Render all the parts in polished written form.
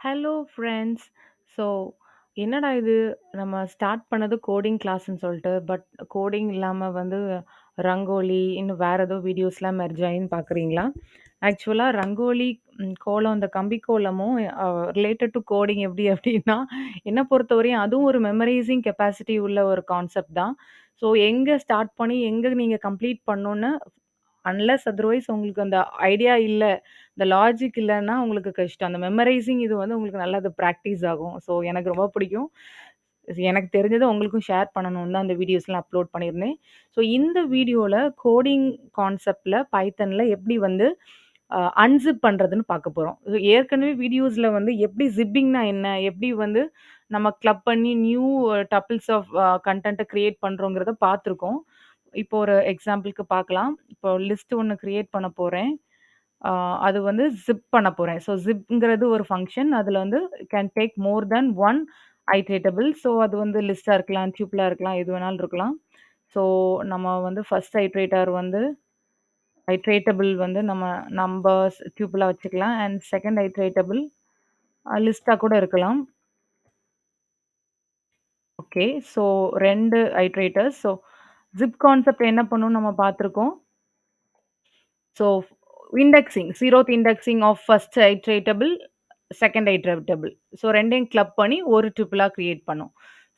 Hello friends. So, என்னடா இது நம்ம ஸ்டார்ட் பண்ணது கோடிங் கிளாஸ்ன்னு சொல்லிட்டு, பட் கோடிங் இல்லாம வந்து ரங்கோலி, இன்னும் வேற ஏதோ வீடியோஸ்லாம் மெர்ஜ் ஆயின்னு பார்க்குறீங்களா? ஆக்சுவலா ரங்கோலி, கோலம் இந்த கம்பி கோலமும் ரிலேட்டட் டூ கோடிங் எப்படி அப்படின்னா, என்ன பொறுத்தவரையும் அதுவும் ஒரு மெமரைசிங் கெப்பாசிட்டி உள்ள ஒரு கான்செப்ட் தான். ஸோ, எங்க ஸ்டார்ட் பண்ணி எங்க நீங்க கம்ப்ளீட் பண்ணணும்னு அன்லெஸ் அதர்வைஸ் உங்களுக்கு அந்த ஐடியா இல்ல, இந்த லாஜிக் இல்லன்னா உங்களுக்கு கஷ்டம். அந்த மெமரைசிங் இது வந்து உங்களுக்கு நல்லா அது பிராக்டிஸ் ஆகும். ஸோ எனக்கு ரொம்ப பிடிக்கும். எனக்கு தெரிஞ்சத உங்களுக்கும் ஷேர் பண்ணணும்னு தான் அந்த வீடியோஸ்லாம் அப்லோட் பண்ணியிருந்தேன். ஸோ இந்த வீடியோல கோடிங் கான்செப்ட்ல பைத்தன்ல எப்படி வந்து அன்சிப் பண்றதுன்னு பார்க்க போறோம். ஏற்கனவே வீடியோஸ்ல வந்து எப்படி ஜிப்பிங்னா என்ன? எப்படி வந்து நம்ம கிளப் பண்ணி நியூ டப்பிள்ஸ் ஆஃப் கன்டென்ட்ட கிரியேட் பண்றோங்கிறத பார்த்துருக்கோம். இப்போ ஒரு எக்ஸாம்பிள்க்கு பார்க்கலாம். இப்போ லிஸ்ட் ஒண்ணு கிரியேட் பண்ண போறேன். ஆ அது வந்து ஜிப் பண்ண போறேன். ஸோ ஜிப்ங்கிறது ஒரு ஃபங்ஷன். அதுல வந்து can take more than one iterable. So அது வந்து லிஸ்ட்டா இருக்கலாம், டியூப்பிளா இருக்கலாம், எது வேணாலும் இருக்கலாம். ஸோ நம்ம வந்து ஃபர்ஸ்ட் ஐட்ரேட்டர் வந்து ஐட்ரேட்டபிள் வந்து நம்ம நம்பர்ஸ் டியூப்பிளா வச்சுக்கலாம். அண்ட் செகண்ட் ஐட்ரேட்டபிள் லிஸ்ட்டா கூட இருக்கலாம். Okay. So 2 iterators. So zip concept என்ன பண்ணும்னு நம்ம பார்த்துருக்கோம். ஸோ இண்டெக்ஸிங், 0த் indexing of first iterable, second iterable. So 2யும் கிளப் பண்ணி ஒரு ட்ரிபிளா கிரியேட் பண்ணும்.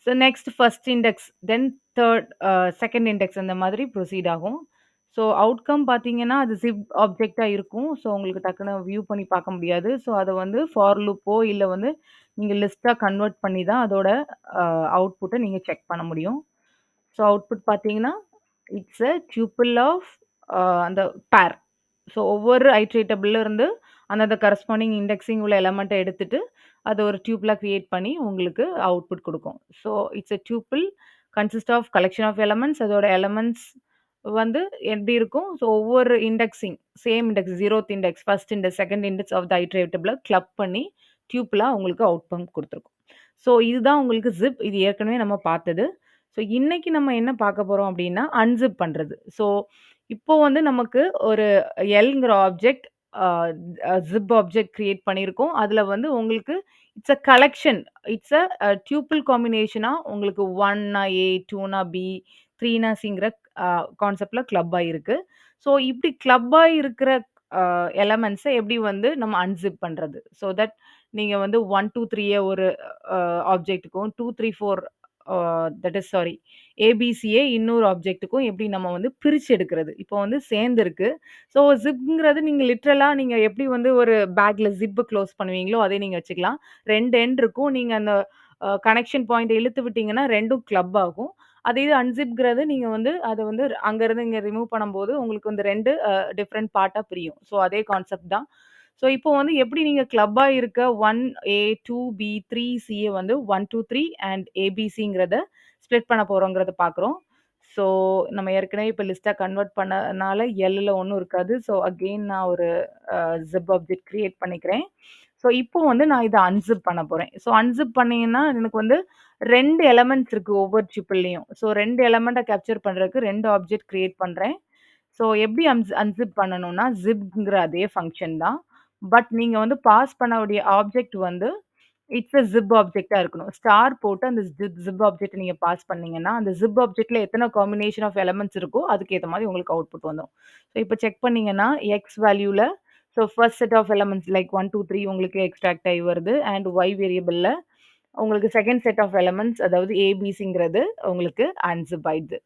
So next first index, then third second index அந்த மாதிரி ப்ரொசீட் ஆகும். ஸோ அவுட்கம் பார்த்தீங்கன்னா, அது ஜிப் ஆப்ஜெக்ட்டா இருக்கும். ஸோ உங்களுக்கு டக்குனு வியூ பண்ணி பார்க்க முடியாது. ஸோ அத வந்து ஃபார் லூப்போ இல்ல வந்து நீங்க லிஸ்ட்டா கன்வெர்ட் பண்ணி தான் அதோட அவுட்புட்ட நீங்க செக் பண்ண முடியும். ஸோ அவுட்புட் பார்த்தீங்கன்னா, இட்ஸ் அ டியூப்பிள் ஆஃப் அந்த பேர். ஸோ ஒவ்வொரு ஐட்ரேட்டபிள்ல இருந்து அந்தந்த கரஸ்பாண்டிங் இண்டெக்ஸிங் உள்ள எலமெண்ட்ட எடுத்துட்டு, அத ஒரு டியூப்லா கிரியேட் பண்ணி உங்களுக்கு அவுட்புட் குடுக்கும். So it's a tuple consist of collection of elements. அதோட எலமெண்ட்ஸ் வந்து எப்படி இருக்கும்? ஸோ ஒவ்வொரு இண்டெக்ஸிங் சேம் இண்டெக்ஸ் 0த் index, first index, second index of the ஐட்ரேட்டபிள கிளப் பண்ணி டியூப்பிளா உங்களுக்கு அவுட்கம் குடுத்துருக்கும். ஸோ இதுதான் உங்களுக்கு ஜிப். இது ஏற்கனவே நம்ம பார்த்தது. ஸோ இன்னைக்கு நம்ம என்ன பார்க்க போறோம் அப்படின்னா, அன்சிப் பண்றது. ஸோ இப்போ வந்து நமக்கு ஒரு எல்ங்கிற object a zip object create பண்ணியிருக்கோம். அதுல வந்து உங்களுக்கு it's a collection. It's a tuple காம்பினேஷனா உங்களுக்கு 1னா ஏ, 2னா பி, 3னா சிங்கிற கான்செப்ட்ல கிளப் ஆயிருக்கு. ஸோ இப்படி கிளப் ஆயிருக்கிற எலமெண்ட்ஸ எப்படி வந்து நம்ம அன்சிப் பண்றது? ஸோ தட் நீங்க வந்து 1, 2, 3 ஒரு ஆப்ஜெக்ட்டுக்கும் 2, 3, 4 தட் இஸ் சாரி ஏபிசியே இன்னொரு ஆப்ஜெக்ட்டுக்கும் எப்படி நம்ம வந்து பிரிச்சு எடுக்கிறது? இப்போ வந்து சேர்ந்திருக்கு. ஸோ ஜிப்ங்கிறது நீங்க லிட்ரலா நீங்க எப்படி வந்து ஒரு பேக்ல ஜிப் க்ளோஸ் பண்ணுவீங்களோ, அதே நீங்க வச்சுக்கலாம். 2 எண்ட் இருக்கும். நீங்க அந்த கனெக்ஷன் பாயிண்ட்ட இழுத்து விட்டீங்கன்னா 2ம் கிளப் ஆகும். அதே இது அன்சிப்ங்கிறது நீங்க வந்து அத வந்து அங்கருந்து இங்க ரிமூவ் பண்ணும்போது உங்களுக்கு வந்து 2 டிஃபரண்ட் பார்ட்டா பிரியும். ஸோ அதே கான்செப்ட் தான். ஸோ இப்போ வந்து எப்படி நீங்க கிளப்பா இருக்க 1A, 2B, 3Cய வந்து 1, 2, 3 அண்ட் ABCங்கிறத ஸ்ப்ளிட் பண்ண போறோங்கிறத பார்க்குறோம். ஸோ நம்ம ஏற்கனவே இப்ப லிஸ்ட்டா கன்வெர்ட் பண்ணனால எல்லுல ஒண்ணும் இருக்காது. ஸோ அகெயின் நான் ஒரு ஜிப் ஆப்ஜெக்ட் கிரியேட் பண்ணிக்கிறேன். ஸோ இப்போ வந்து நான் இத அன்சிப் பண்ண போறேன். ஸோ அன்சிப் பண்ணீங்கன்னா, எனக்கு வந்து 2 எலமெண்ட்ஸ் இருக்கு ஒவ்வொரு டியூப்பிள்லயும். ஸோ 2 எலமெண்ட்ட கேப்சர் பண்றதுக்கு 2 ஆப்ஜெக்ட் கிரியேட் பண்றேன். ஸோ எப்படி அன்சிப் பண்ணணும்னா, ஜிப்ங்கிற அதே ஃபங்ஷன் தான். பட் நீங்க வந்து பாஸ் பண்ணக்கூடிய ஆப்ஜெக்ட் வந்து இட்ஸ் அ ஜிப் ஆப்ஜெக்ட்டா இருக்கணும். ஸ்டார் போட்டு அந்த ஜிப் ஆப்ஜெக்ட்ட நீங்க பாஸ் பண்ணீங்கன்னா, அந்த ஜிப் ஆப்ஜெக்ட்ல எத்தன காம்பினேஷன் ஆஃப் எலமெண்ட்ஸ் இருக்கோ, அதுக்கு ஏத்த மாரி உங்களுக்கு அவுட்புட் வந்துரும். ஸோ இப்ப செக் பண்ணீங்கன்னா, எக்ஸ் வேல்யூல first set of elements like 1, 2, 3 உங்களுக்கு எக்ஸ்ட்ராக்ட் ஆயி வருது. அண்ட் ஒய் வேரியபிள்ல உங்களுக்கு செகண்ட் செட் ஆஃப் எலமெண்ட்ஸ் அதாவது ஏபிசிங்கிறது உங்களுக்கு அன்சிப் ஆயிடுது.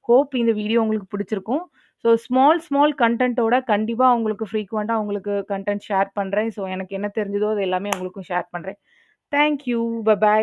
ஹோப் இந்த வீடியோ உங்களுக்கு பிடிச்சிருக்கும். ஸோ ஸ்மால் கன்டென்ட்டோட கண்டிப்பா உங்களுக்கு ஃப்ரீக்வென்ட்டா உங்களுக்கு கன்டென்ட் ஷேர் பண்றேன். ஸோ எனக்கு என்ன தெரிஞ்சதோ அது எல்லாமே உங்களுக்கும் ஷேர் பண்றேன். Thank you. பை.